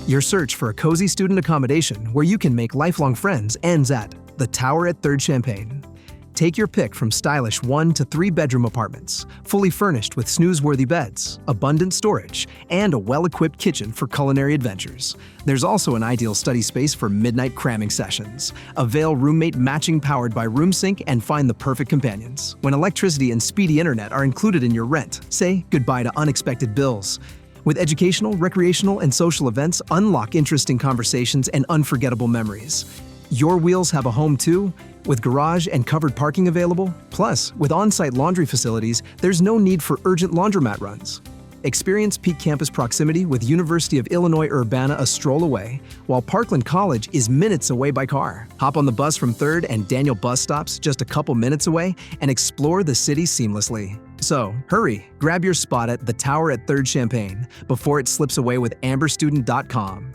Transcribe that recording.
Your search for a cozy student accommodation where you can make lifelong friends ends at the Tower at Third Champaign. Take your pick from stylish 1 to 3 bedroom apartments, fully furnished with snooze-worthy beds, abundant storage, and a well-equipped kitchen for culinary adventures. There's also an ideal study space for midnight cramming sessions. Avail roommate matching powered by room sync and find the perfect companions. When electricity and speedy internet are included in your rent, say goodbye to unexpected bills. With educational, recreational, and social events, unlock interesting conversations and unforgettable memories. Your wheels have a home too, with garage and covered parking available. Plus, with on-site laundry facilities, there's no need for urgent laundromat runs. Experience peak campus proximity with University of Illinois Urbana a stroll away, while Parkland College is minutes away by car. Hop on the bus from Third and Daniel bus stops just a couple minutes away and explore the city seamlessly. So, hurry, grab your spot at the Tower at Third Champaign before it slips away with amberstudent.com.